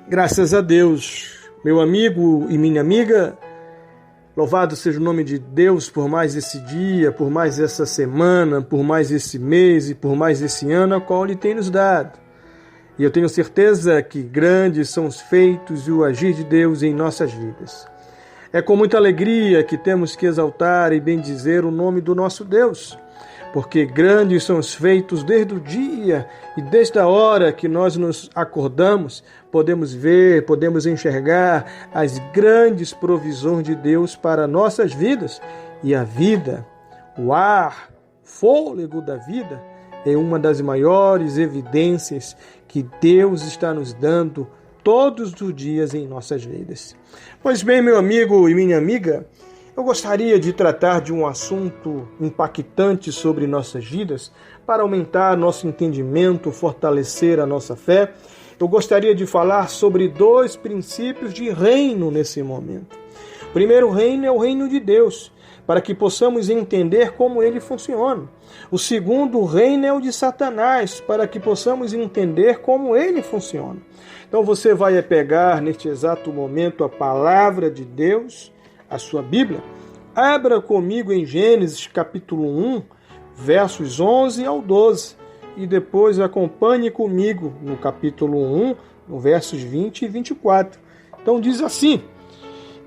Graças a Deus, meu amigo e minha amiga, louvado seja o nome de Deus por mais esse dia, por mais essa semana, por mais esse mês e por mais esse ano ao qual Ele tem nos dado. E eu tenho certeza que grandes são os feitos e o agir de Deus em nossas vidas. É com muita alegria que temos que exaltar e bendizer o nome do nosso Deus, porque grandes são os feitos desde o dia e desde a hora que nós nos acordamos, podemos ver, podemos enxergar as grandes provisões de Deus para nossas vidas. E a vida, o ar, fôlego da vida, é uma das maiores evidências que Deus está nos dando todos os dias em nossas vidas. Pois bem, meu amigo e minha amiga, eu gostaria de tratar de um assunto impactante sobre nossas vidas para aumentar nosso entendimento, fortalecer a nossa fé. Eu gostaria de falar sobre 2 princípios de reino nesse momento. O primeiro reino é o reino de Deus, para que possamos entender como ele funciona. O segundo reino é o de Satanás, para que possamos entender como ele funciona. Então você vai pegar neste exato momento a palavra de Deus, a sua Bíblia. Abra comigo em Gênesis capítulo 1, versos 11 ao 12. E depois acompanhe comigo no capítulo 1, no versos 20 e 24. Então diz assim: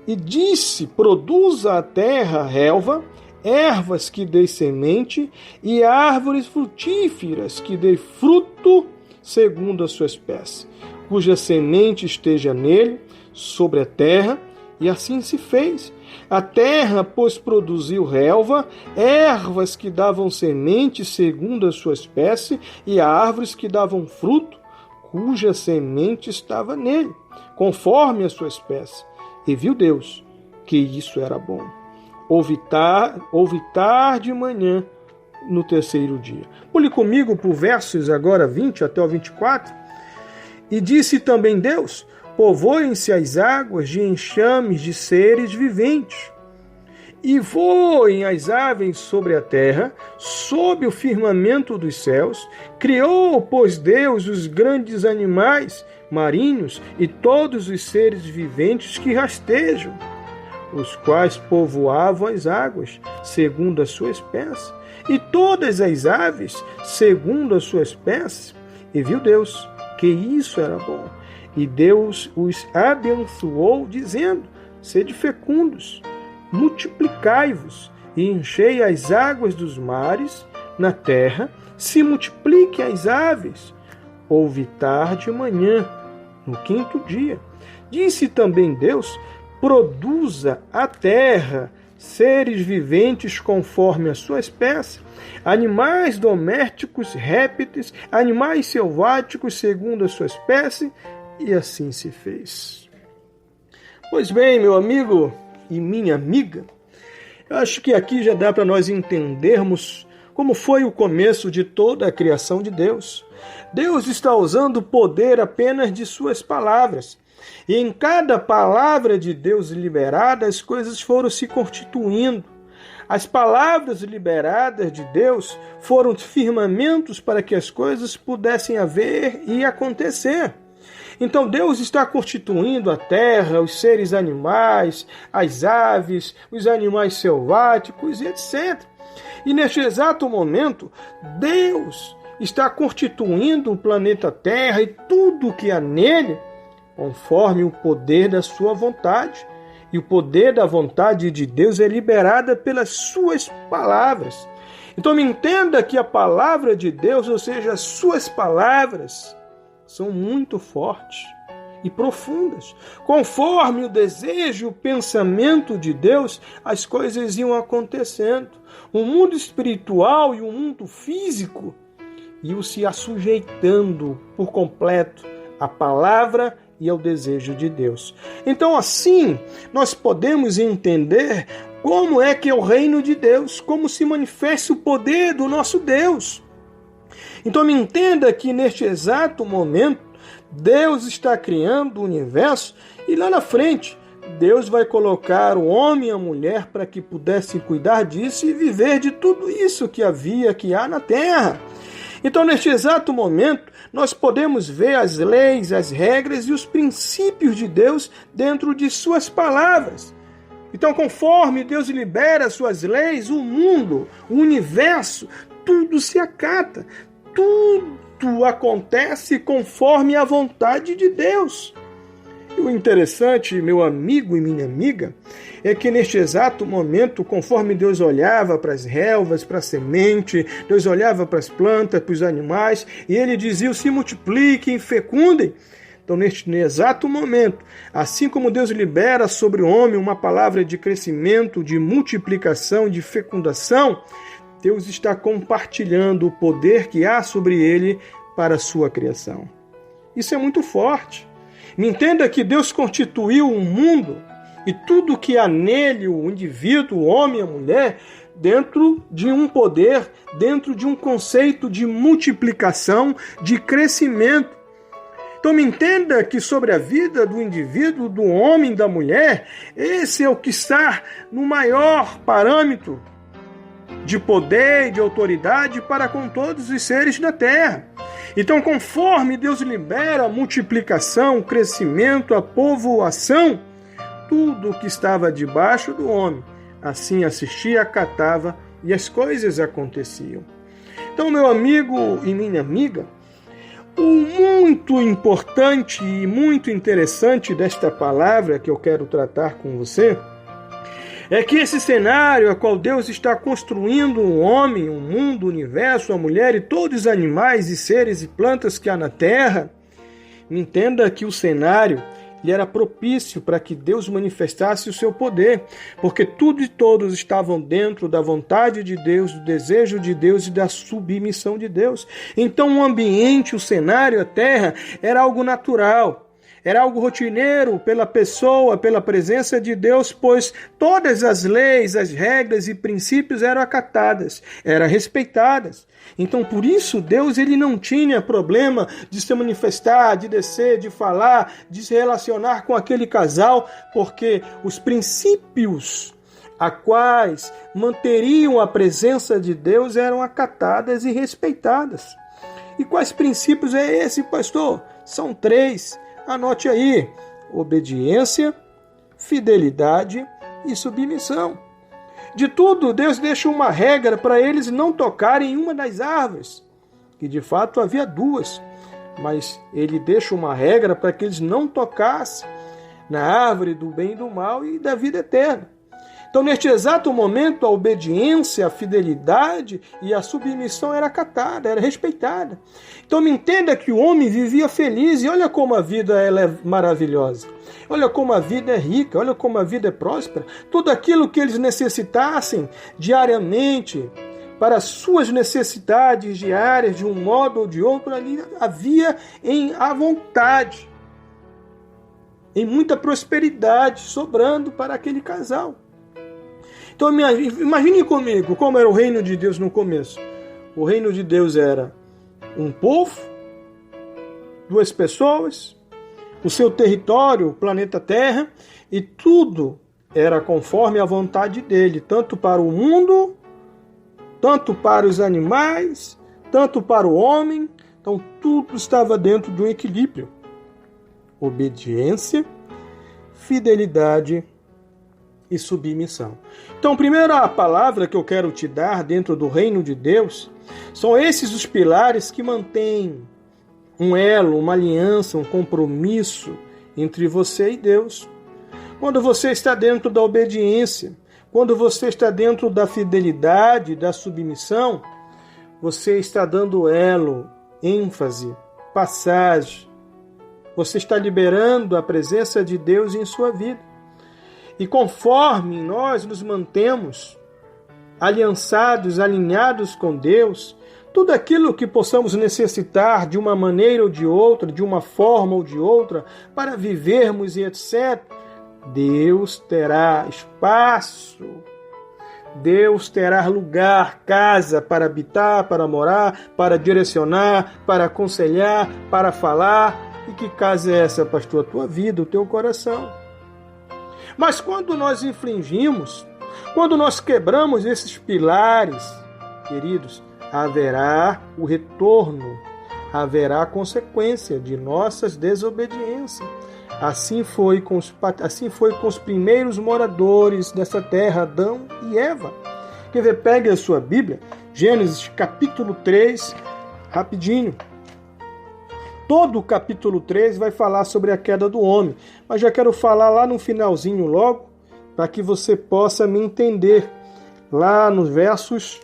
E disse, produza a terra relva, ervas que dê semente, e árvores frutíferas que dê fruto segundo a sua espécie, cuja semente esteja nele, sobre a terra. E assim se fez. A terra, pois, produziu relva, ervas que davam semente segundo a sua espécie, e árvores que davam fruto, cuja semente estava nele, conforme a sua espécie. E viu Deus que isso era bom. Houve tarde de manhã no terceiro dia. Pule comigo por versos agora 20 até o 24. E disse também Deus: Povoem-se as águas de enxames de seres viventes, e voem as aves sobre a terra, sob o firmamento dos céus. Criou, pois, Deus os grandes animais marinhos e todos os seres viventes que rastejam, os quais povoavam as águas, segundo a sua espécie, e todas as aves, segundo a sua espécie. E viu Deus que isso era bom. E Deus os abençoou, dizendo: Sede fecundos, multiplicai-vos, e enchei as águas dos mares na terra, se multipliquem as aves. Houve tarde e manhã, no quinto dia. Disse também Deus: Produza a terra seres viventes conforme a sua espécie, animais domésticos, répteis, animais selváticos segundo a sua espécie. E assim se fez. Pois bem, meu amigo e minha amiga, eu acho que aqui já dá para nós entendermos como foi o começo de toda a criação de Deus. Deus está usando o poder apenas de suas palavras. E em cada palavra de Deus liberada, as coisas foram se constituindo. As palavras liberadas de Deus foram firmamentos para que as coisas pudessem haver e acontecer. Então Deus está constituindo a terra, os seres animais, as aves, os animais selváticos, etc. E neste exato momento, Deus está constituindo o planeta Terra e tudo o que há nele, conforme o poder da sua vontade. E o poder da vontade de Deus é liberada pelas suas palavras. Então me entenda que a palavra de Deus, ou seja, as suas palavras, são muito fortes e profundas. Conforme o desejo e o pensamento de Deus, as coisas iam acontecendo. O mundo espiritual e o mundo físico iam se assujeitando por completo à palavra e ao desejo de Deus. Então, assim, nós podemos entender como é que é o reino de Deus, como se manifesta o poder do nosso Deus. Então me entenda que neste exato momento, Deus está criando o universo e lá na frente, Deus vai colocar o homem e a mulher para que pudessem cuidar disso e viver de tudo isso que há na terra. Então, neste exato momento, nós podemos ver as leis, as regras e os princípios de Deus dentro de suas palavras. Então, conforme Deus libera suas leis, o mundo, o universo, tudo se acata. Tudo acontece conforme a vontade de Deus. E o interessante, meu amigo e minha amiga, é que neste exato momento, conforme Deus olhava para as relvas, para a semente, Deus olhava para as plantas, para os animais, e Ele dizia: se multipliquem, fecundem. Então, neste exato momento, assim como Deus libera sobre o homem uma palavra de crescimento, de multiplicação, de fecundação, Deus está compartilhando o poder que há sobre ele para a sua criação. Isso é muito forte. Me entenda que Deus constituiu um mundo e tudo que há nele, o indivíduo, o homem, a mulher, dentro de um poder, dentro de um conceito de multiplicação, de crescimento. Então me entenda que sobre a vida do indivíduo, do homem, da mulher, esse é o que está no maior parâmetro de poder e de autoridade para com todos os seres da terra. Então, conforme Deus libera a multiplicação, o crescimento, a povoação, tudo que estava debaixo do homem, assim assistia, acatava e as coisas aconteciam. Então, meu amigo e minha amiga, o muito importante e muito interessante desta palavra que eu quero tratar com você é que esse cenário a qual Deus está construindo um homem, um mundo, o universo, a mulher e todos os animais e seres e plantas que há na terra, entenda que o cenário ele era propício para que Deus manifestasse o seu poder, porque tudo e todos estavam dentro da vontade de Deus, do desejo de Deus e da submissão de Deus. Então o ambiente, o cenário, a terra era algo natural. Era algo rotineiro pela pessoa, pela presença de Deus, pois todas as leis, as regras e princípios eram acatadas, eram respeitadas. Então, por isso, Deus ele não tinha problema de se manifestar, de descer, de falar, de se relacionar com aquele casal, porque os princípios a quais manteriam a presença de Deus eram acatadas e respeitadas. E quais princípios é esse, pastor? São 3. Anote aí: obediência, fidelidade e submissão. De tudo, Deus deixa uma regra para eles não tocarem em uma das árvores, que de fato havia 2, mas ele deixa uma regra para que eles não tocassem na árvore do bem e do mal e da vida eterna. Então, neste exato momento, a obediência, a fidelidade e a submissão era acatada, era respeitada. Então, me entenda que o homem vivia feliz, e olha como a vida ela é maravilhosa. Olha como a vida é rica, olha como a vida é próspera. Tudo aquilo que eles necessitassem diariamente para as suas necessidades diárias, de um modo ou de outro, ali havia à vontade, em muita prosperidade, sobrando para aquele casal. Então, imagine comigo como era o reino de Deus no começo. O reino de Deus era um povo, 2 pessoas, o seu território, o planeta Terra, e tudo era conforme a vontade dele, tanto para o mundo, tanto para os animais, tanto para o homem. Então, tudo estava dentro de um equilíbrio. Obediência, fidelidade e submissão. Então, a primeira palavra que eu quero te dar dentro do reino de Deus são esses os pilares que mantêm um elo, uma aliança, um compromisso entre você e Deus. Quando você está dentro da obediência, quando você está dentro da fidelidade, da submissão, você está dando elo, ênfase, passagem. Você está liberando a presença de Deus em sua vida. E conforme nós nos mantemos aliançados, alinhados com Deus, tudo aquilo que possamos necessitar de uma maneira ou de outra, de uma forma ou de outra, para vivermos e etc., Deus terá espaço, Deus terá lugar, casa para habitar, para morar, para direcionar, para aconselhar, para falar. E que casa é essa, pastor? A tua vida, o teu coração. Mas quando nós infringimos, quando nós quebramos esses pilares, queridos, haverá o retorno, haverá consequência de nossas desobediências. Assim foi com os primeiros moradores dessa terra, Adão e Eva. Quer ver? Pegue a sua Bíblia, Gênesis capítulo 3, rapidinho. Todo o capítulo 3 vai falar sobre a queda do homem, mas já quero falar lá no finalzinho logo, para que você possa me entender. Lá nos versos,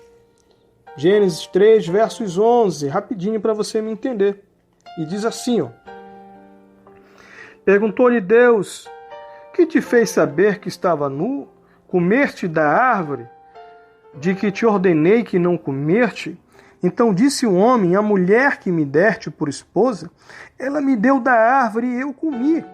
Gênesis 3, versos 11, rapidinho para você me entender. E diz assim, ó. Perguntou-lhe Deus, que te fez saber que estava nu? Comeste da árvore de que te ordenei que não comerte? Então disse o homem, a mulher que me deste por esposa, ela me deu da árvore e eu comi.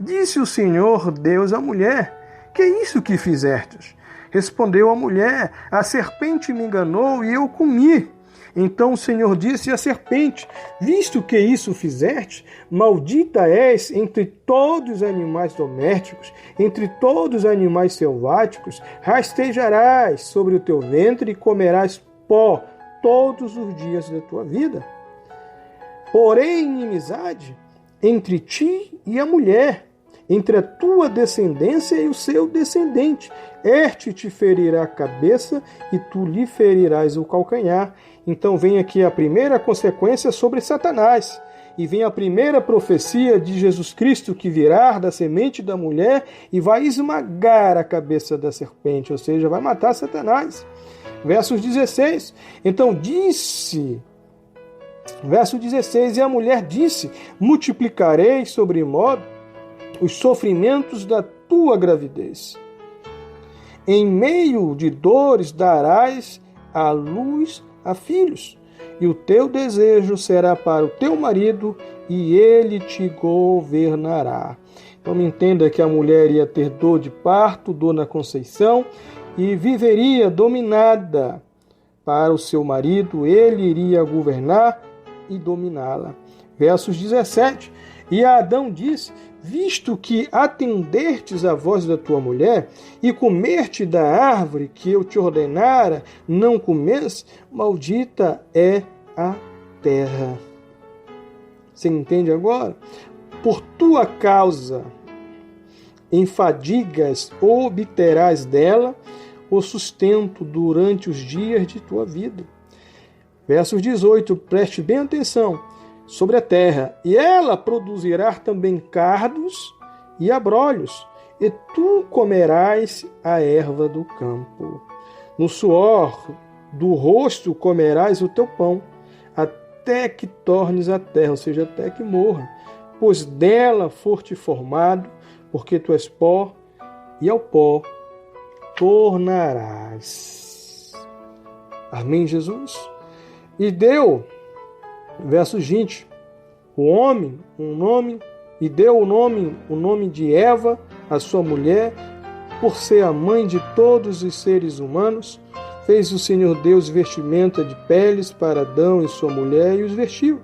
Disse o Senhor Deus à mulher, que é isso que fizestes? Respondeu a mulher, a serpente me enganou e eu comi. Então o Senhor disse à serpente, visto que isso fizeste, maldita és entre todos os animais domésticos, entre todos os animais selváticos, rastejarás sobre o teu ventre e comerás pó todos os dias da tua vida. Porém, inimizade entre ti e a mulher, entre a tua descendência e o seu descendente. Este te ferirá a cabeça e tu lhe ferirás o calcanhar. Então vem aqui a primeira consequência sobre Satanás. E vem a primeira profecia de Jesus Cristo que virá da semente da mulher e vai esmagar a cabeça da serpente, ou seja, vai matar Satanás. Versos 16. Então disse, verso 16, e a mulher disse, multiplicarei sobremodo os sofrimentos da tua gravidez. Em meio de dores darás à luz a filhos, e o teu desejo será para o teu marido, e ele te governará. Então me entenda que a mulher ia ter dor de parto, dor na conceição, e viveria dominada para o seu marido, ele iria governar e dominá-la. Versos 17. E Adão disse, visto que atendestes à voz da tua mulher e comeste da árvore que eu te ordenara não comes, maldita é a terra. Você entende agora? Por tua causa, em fadigas obterás dela o sustento durante os dias de tua vida. Versos 18, preste bem atenção, sobre a terra, e ela produzirá também cardos e abrolhos, e tu comerás a erva do campo. No suor do rosto comerás o teu pão, até que tornes a terra, ou seja, até que morra, pois dela foste formado, porque tu és pó, e ao pó tornarás. Amém, Jesus? E deu, verso 20, o homem um nome, e deu o nome de Eva, a sua mulher, por ser a mãe de todos os seres humanos. Fez o Senhor Deus vestimenta de peles para Adão e sua mulher e os vestiu.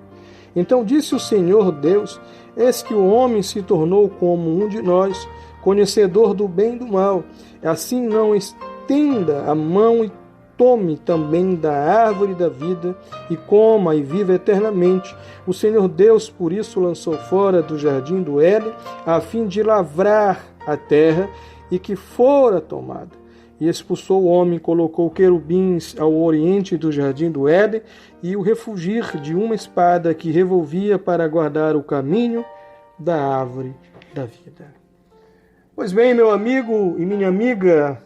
Então disse o Senhor Deus, eis que o homem se tornou como um de nós, conhecedor do bem e do mal. Assim não estenda a mão e tome também da árvore da vida, e coma e viva eternamente. O Senhor Deus, por isso, lançou fora do jardim do Éden, a fim de lavrar a terra, e que fora tomada. E expulsou o homem, colocou querubins ao oriente do jardim do Éden, e o refugir de uma espada que revolvia para guardar o caminho da árvore da vida. Pois bem, meu amigo e minha amiga,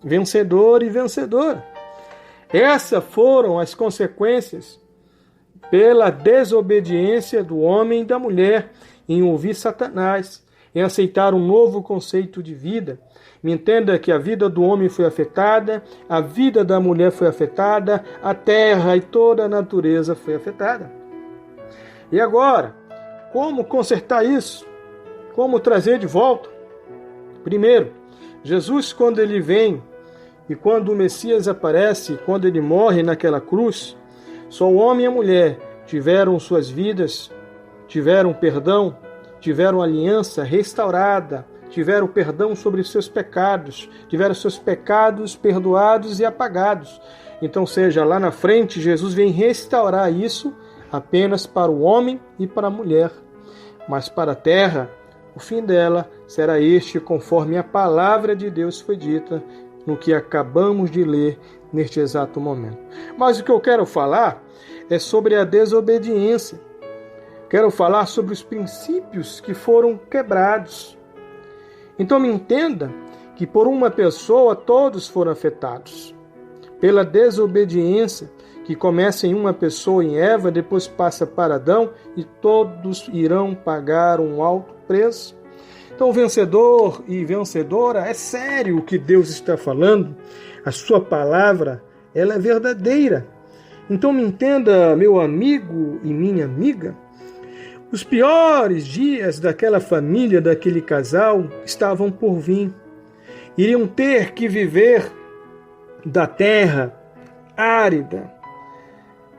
vencedor e vencedora, essas foram as consequências pela desobediência do homem e da mulher em ouvir Satanás, em aceitar um novo conceito de vida. Me entenda que a vida do homem foi afetada, a vida da mulher foi afetada, a terra e toda a natureza foi afetada. E agora, como consertar isso? Como trazer de volta? Primeiro, Jesus, quando ele vem e quando o Messias aparece, quando ele morre naquela cruz, só o homem e a mulher tiveram suas vidas, tiveram perdão, tiveram aliança restaurada, tiveram perdão sobre seus pecados, tiveram seus pecados perdoados e apagados. Então, seja lá na frente, Jesus vem restaurar isso apenas para o homem e para a mulher. Mas para a terra, o fim dela será este, conforme a palavra de Deus foi dita no que acabamos de ler neste exato momento. Mas o que eu quero falar é sobre a desobediência. Quero falar sobre os princípios que foram quebrados. Então me entenda que por uma pessoa todos foram afetados. Pela desobediência, que começa em uma pessoa, em Eva, depois passa para Adão, e todos irão pagar um alto preço. Então, vencedor e vencedora, é sério o que Deus está falando. A sua palavra, ela é verdadeira. Então me entenda, meu amigo e minha amiga, os piores dias daquela família, daquele casal, estavam por vir. Iriam ter que viver da terra árida,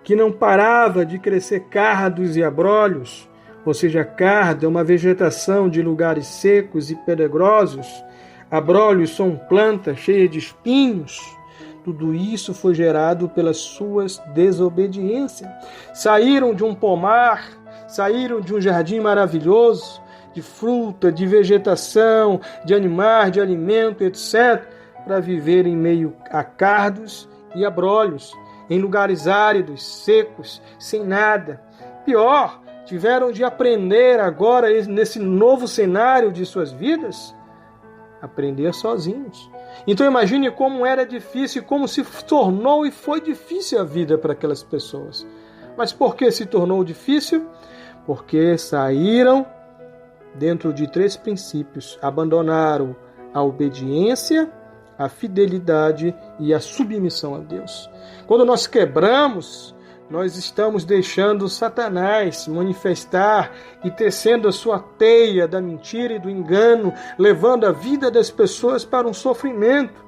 que não parava de crescer cardos e abrolhos, ou seja, cardo é uma vegetação de lugares secos e pedregosos, abrolhos são plantas cheias de espinhos. Tudo isso foi gerado pelas suas desobediências. Saíram de um pomar, saíram de um jardim maravilhoso, de fruta, de vegetação, de animais, de alimento, etc., para viver em meio a cardos e abrolhos, em lugares áridos, secos, sem nada. Pior, tiveram de aprender agora, nesse novo cenário de suas vidas, aprender sozinhos. Então imagine como era difícil, como se tornou e foi difícil a vida para aquelas pessoas. Mas por que se tornou difícil? Porque saíram dentro de 3 princípios, abandonaram a obediência, a fidelidade e a submissão a Deus. Quando nós quebramos, nós estamos deixando Satanás manifestar e tecendo a sua teia da mentira e do engano, levando a vida das pessoas para um sofrimento.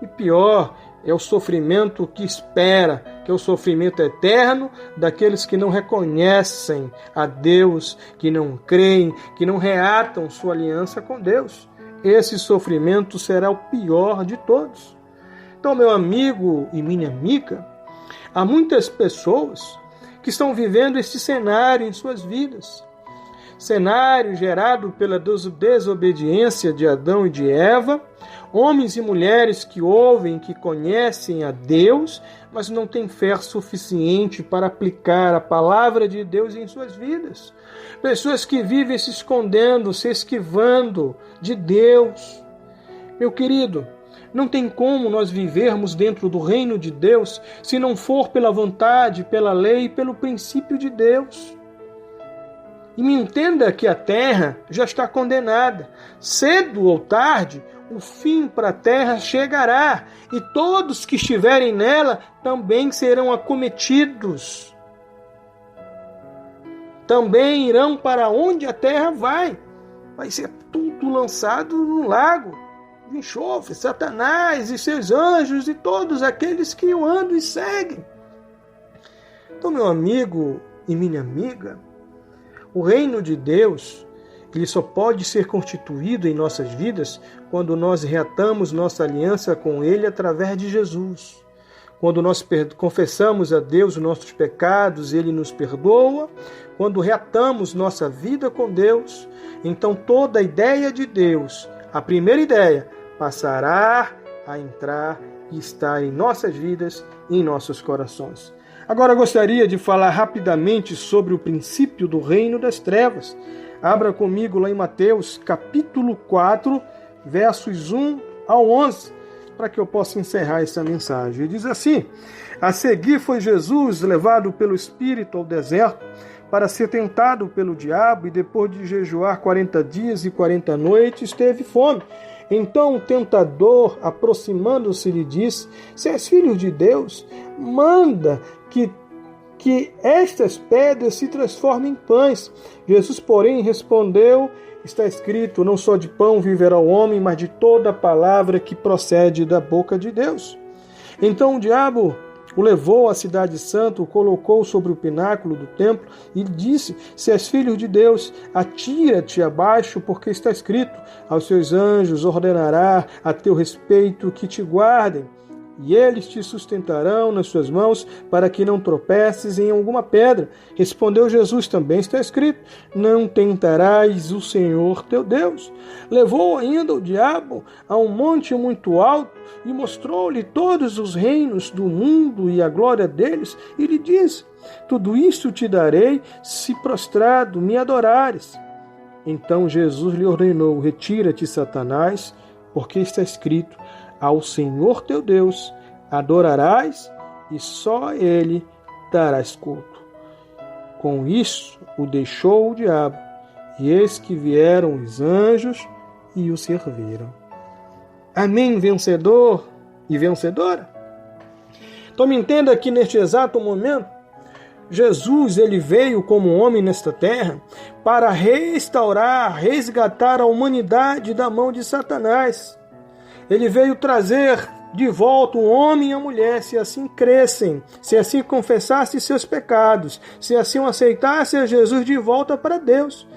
E pior, é o sofrimento que espera, que é o sofrimento eterno daqueles que não reconhecem a Deus, que não creem, que não reatam sua aliança com Deus. Esse sofrimento será o pior de todos. Então, meu amigo e minha amiga, há muitas pessoas que estão vivendo esse cenário em suas vidas. Cenário gerado pela desobediência de Adão e de Eva, homens e mulheres que ouvem, que conhecem a Deus, mas não têm fé suficiente para aplicar a palavra de Deus em suas vidas. Pessoas que vivem se escondendo, se esquivando de Deus. Meu querido, não tem como nós vivermos dentro do reino de Deus se não for pela vontade, pela lei e pelo princípio de Deus. E me entenda que a terra já está condenada. Cedo ou tarde, o fim para a terra chegará, e todos que estiverem nela também serão acometidos. Também irão para onde a terra vai. Vai ser tudo lançado no lago de enxofre, Satanás e seus anjos e todos aqueles que o andam e seguem. Então, meu amigo e minha amiga, o reino de Deus, ele só pode ser constituído em nossas vidas quando nós reatamos nossa aliança com Ele através de Jesus. Quando nós confessamos a Deus os nossos pecados, Ele nos perdoa. Quando reatamos nossa vida com Deus, então toda a ideia de Deus, a primeira ideia, passará a entrar e estar em nossas vidas e em nossos corações. Agora gostaria de falar rapidamente sobre o princípio do reino das trevas. Abra comigo lá em Mateus, capítulo 4, versos 1 ao 11, para que eu possa encerrar essa mensagem. Ele diz assim: a seguir foi Jesus levado pelo Espírito ao deserto para ser tentado pelo diabo, e depois de jejuar 40 dias e 40 noites, teve fome. Então o tentador, aproximando-se, lhe disse: se és filho de Deus, manda que estas pedras se transformem em pães. Jesus, porém, respondeu: está escrito, não só de pão viverá o homem, mas de toda a palavra que procede da boca de Deus. Então o diabo o levou à cidade santa, o colocou sobre o pináculo do templo e disse: se és filho de Deus, atira-te abaixo, porque está escrito, aos seus anjos ordenará a teu respeito que te guardem, e eles te sustentarão nas suas mãos, para que não tropeces em alguma pedra. Respondeu Jesus, também está escrito, não tentarás o Senhor teu Deus. Levou ainda o diabo a um monte muito alto, e mostrou-lhe todos os reinos do mundo e a glória deles, e lhe disse, tudo isto te darei, se prostrado me adorares. Então Jesus lhe ordenou, retira-te, Satanás, porque está escrito, ao Senhor teu Deus adorarás e só a Ele darás culto. Com isso o deixou o diabo, e eis que vieram os anjos e o serviram. Amém, vencedor e vencedora? Então me entenda que neste exato momento, Jesus ele veio como homem nesta terra para restaurar, resgatar a humanidade da mão de Satanás. Ele veio trazer de volta o homem e a mulher, se assim crescem, se assim confessassem seus pecados, se assim aceitassem a Jesus de volta para Deus.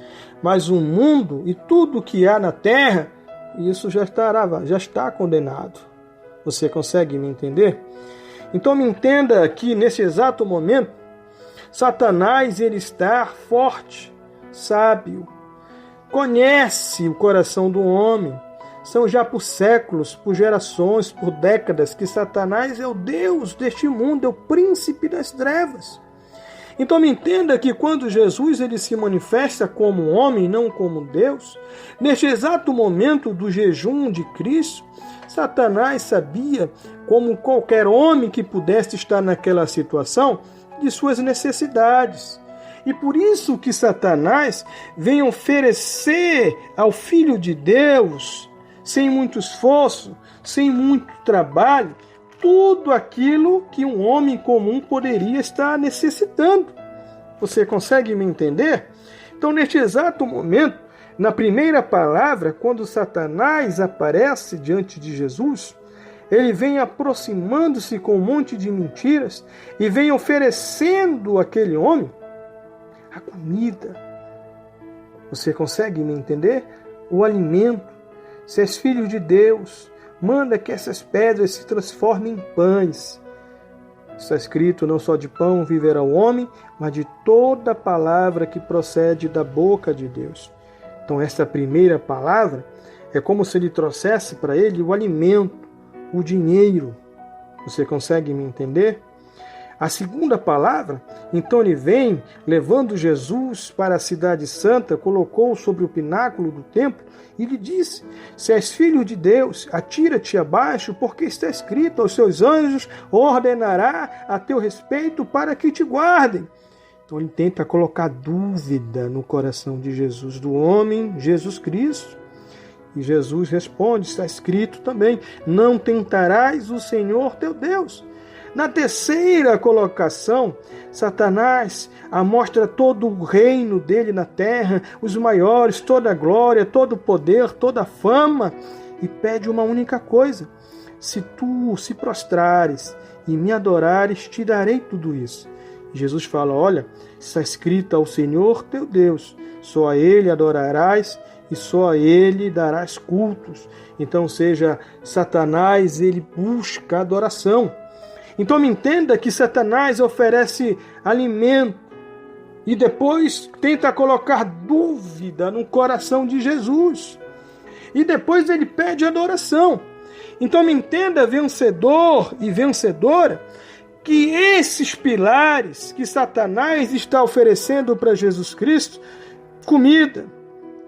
Mas o mundo e tudo que há na terra, isso já está condenado. Você consegue me entender? Então me entenda que nesse exato momento, Satanás ele está forte, sábio, conhece o coração do homem. São já por séculos, por gerações, por décadas que Satanás é o Deus deste mundo, é o príncipe das trevas. Então me entenda que quando Jesus ele se manifesta como homem, não como Deus, neste exato momento do jejum de Cristo, Satanás sabia, como qualquer homem que pudesse estar naquela situação, de suas necessidades. E por isso que Satanás vem oferecer ao Filho de Deus, sem muito esforço, sem muito trabalho, tudo aquilo que um homem comum poderia estar necessitando. Você consegue me entender? Então, neste exato momento, na primeira palavra, quando Satanás aparece diante de Jesus, ele vem aproximando-se com um monte de mentiras e vem oferecendo àquele homem a comida. Você consegue me entender? O alimento. Se és filho de Deus, manda que essas pedras se transformem em pães. Está escrito, não só de pão viverá o homem, mas de toda palavra que procede da boca de Deus. Então essa primeira palavra é como se ele trouxesse para ele o alimento, o dinheiro. Você consegue me entender? A segunda palavra, então ele vem levando Jesus para a cidade santa, colocou-o sobre o pináculo do templo e lhe disse, se és filho de Deus, atira-te abaixo, porque está escrito, aos seus anjos ordenará a teu respeito para que te guardem. Então ele tenta colocar dúvida no coração de Jesus, do homem Jesus Cristo. E Jesus responde, está escrito também, não tentarás o Senhor teu Deus. Na terceira colocação, Satanás mostra todo o reino dele na terra, os maiores, toda a glória, todo o poder, toda a fama, e pede uma única coisa, se tu se prostrares e me adorares, te darei tudo isso. E Jesus fala, olha, está escrito ao Senhor teu Deus, só a Ele adorarás e só a Ele darás cultos. Então, seja, Satanás, ele busca adoração. Então me entenda que Satanás oferece alimento e depois tenta colocar dúvida no coração de Jesus. E depois ele pede adoração. Então me entenda, vencedor e vencedora, que esses pilares que Satanás está oferecendo para Jesus Cristo, comida,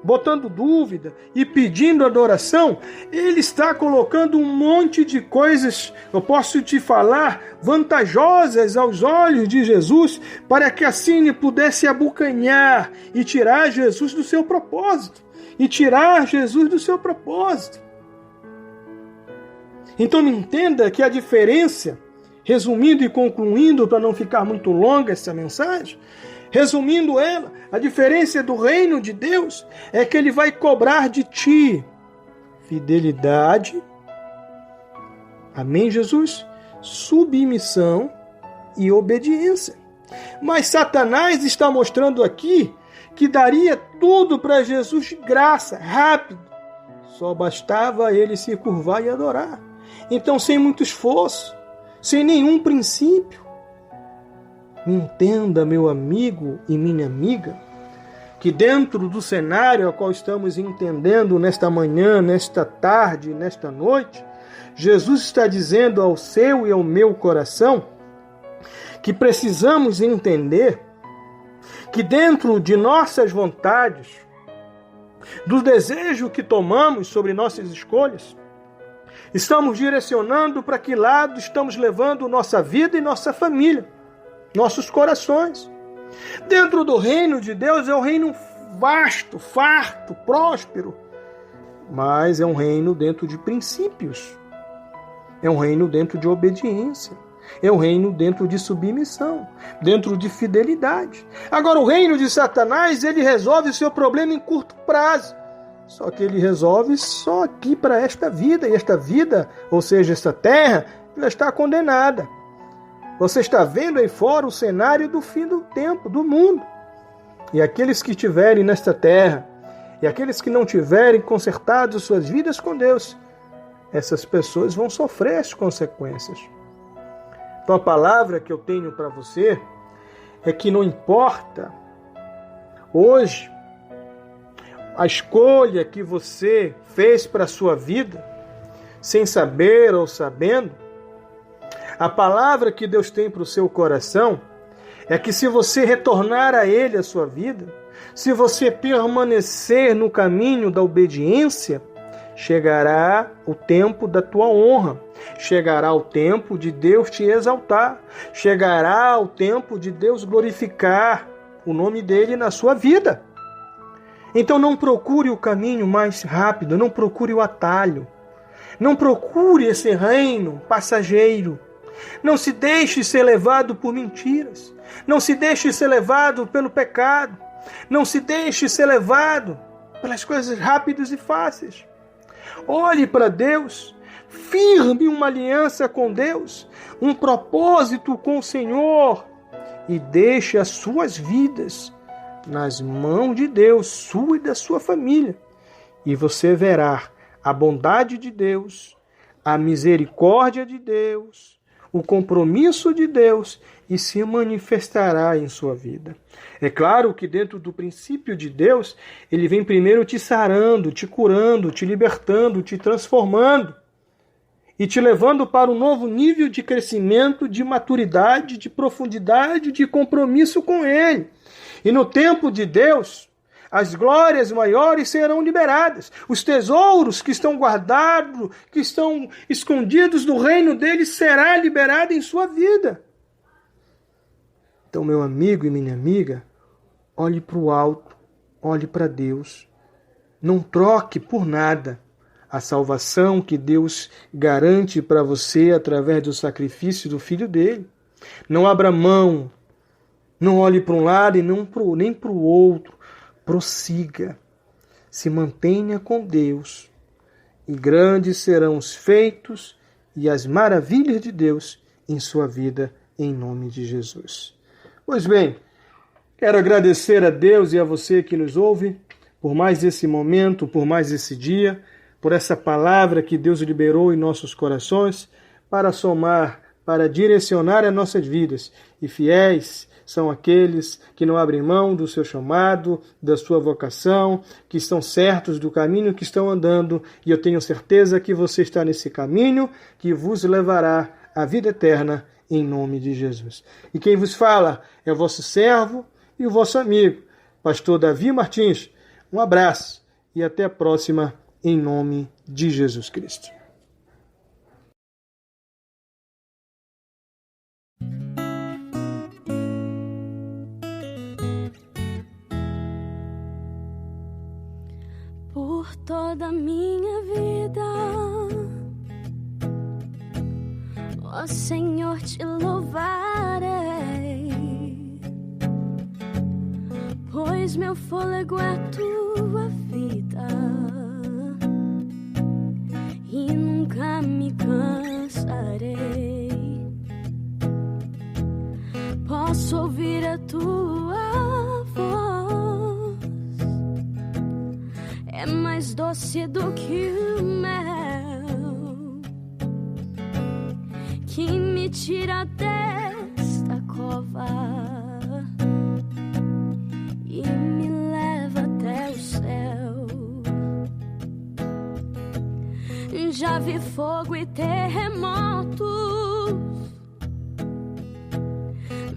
botando dúvida e pedindo adoração, ele está colocando um monte de coisas, eu posso te falar, vantajosas aos olhos de Jesus, para que assim ele pudesse abocanhar e tirar Jesus do seu propósito. Então me entenda que a diferença, resumindo e concluindo, para não ficar muito longa essa mensagem, resumindo ela, a diferença do reino de Deus é que ele vai cobrar de ti fidelidade, amém, Jesus? Submissão e obediência. Mas Satanás está mostrando aqui que daria tudo para Jesus de graça, rápido. Só bastava ele se curvar e adorar. Então, sem muito esforço, sem nenhum princípio. Entenda, meu amigo e minha amiga, que dentro do cenário ao qual estamos entendendo nesta manhã, nesta tarde, nesta noite, Jesus está dizendo ao seu e ao meu coração que precisamos entender que dentro de nossas vontades, do desejo que tomamos sobre nossas escolhas, estamos direcionando para que lado estamos levando nossa vida e nossa família, nossos corações. Dentro do reino de Deus é um reino vasto, farto, próspero, mas é um reino dentro de princípios, é um reino dentro de obediência, é um reino dentro de submissão, dentro de fidelidade. Agora, o reino de Satanás, ele resolve o seu problema em curto prazo. Só que ele resolve só aqui para esta vida. E esta vida, ou seja, esta terra, ela está condenada. Você está vendo aí fora o cenário do fim do tempo, do mundo. E aqueles que estiverem nesta terra, e aqueles que não tiverem consertado suas vidas com Deus, essas pessoas vão sofrer as consequências. Então a palavra que eu tenho para você é que não importa hoje a escolha que você fez para a sua vida, sem saber ou sabendo, a palavra que Deus tem para o seu coração é que se você retornar a Ele a sua vida, se você permanecer no caminho da obediência, chegará o tempo da tua honra, chegará o tempo de Deus te exaltar, chegará o tempo de Deus glorificar o nome dele na sua vida. Então não procure o caminho mais rápido, não procure o atalho, não procure esse reino passageiro, não se deixe ser levado por mentiras, não se deixe ser levado pelo pecado, não se deixe ser levado pelas coisas rápidas e fáceis. Olhe para Deus, firme uma aliança com Deus, um propósito com o Senhor e deixe as suas vidas nas mãos de Deus, sua e da sua família. E você verá a bondade de Deus, a misericórdia de Deus, o compromisso de Deus e se manifestará em sua vida. É claro que dentro do princípio de Deus, ele vem primeiro te sarando, te curando, te libertando, te transformando e te levando para um novo nível de crescimento, de maturidade, de profundidade, de compromisso com Ele. E no tempo de Deus, as glórias maiores serão liberadas. Os tesouros que estão guardados, que estão escondidos no reino dele, será liberado em sua vida. Então, meu amigo e minha amiga, olhe para o alto, olhe para Deus. Não troque por nada a salvação que Deus garante para você através do sacrifício do Filho dele. Não abra mão, não olhe para um lado e nem para o outro. Prossiga, se mantenha com Deus, e grandes serão os feitos e as maravilhas de Deus em sua vida, em nome de Jesus. Pois bem, quero agradecer a Deus e a você que nos ouve por mais esse momento, por mais esse dia, por essa palavra que Deus liberou em nossos corações para somar, para direcionar as nossas vidas. E fiéis são aqueles que não abrem mão do seu chamado, da sua vocação, que estão certos do caminho que estão andando, e eu tenho certeza que você está nesse caminho que vos levará à vida eterna, em nome de Jesus. E quem vos fala é o vosso servo e o vosso amigo, pastor Davi Martins. Um abraço e até a próxima, em nome de Jesus Cristo. Por toda a minha vida, ó Senhor, te louvarei, pois meu fôlego é a tua vida e nunca me cansarei. Posso ouvir a tua voz, é mais doce do que o mel, que me tira desta cova e me leva até o céu. Já vi fogo e terremotos,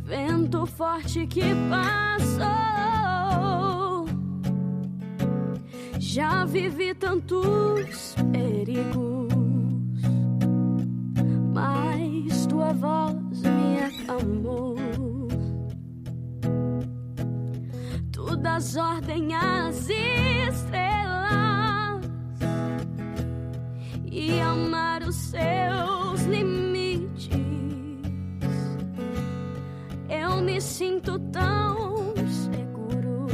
vento forte que passou. Já vivi tantos perigos, mas tua voz me acalmou. Tu dás ordem às estrelas e amar os seus limites. Eu me sinto tão seguro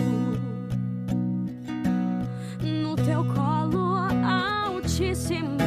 no teu colo, Altíssimo.